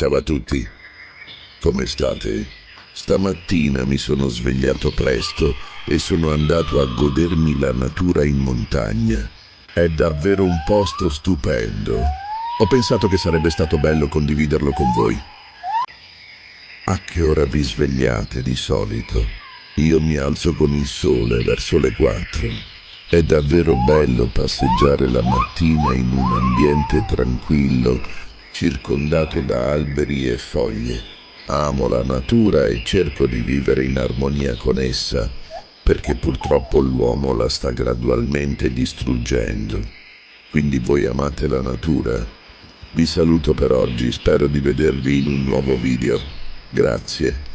Ciao a tutti, come state? Stamattina mi sono svegliato presto e sono andato a godermi la natura in montagna. È davvero un posto stupendo. Ho pensato che sarebbe stato bello condividerlo con voi. A che ora vi svegliate di solito? Io mi alzo con il sole verso le 4. È davvero bello passeggiare la mattina in un ambiente tranquillo, circondato da alberi e foglie. Amo la natura e cerco di vivere in armonia con essa, perché purtroppo l'uomo la sta gradualmente distruggendo. Quindi voi amate la natura? Vi saluto per oggi, spero di vedervi in un nuovo video. Grazie.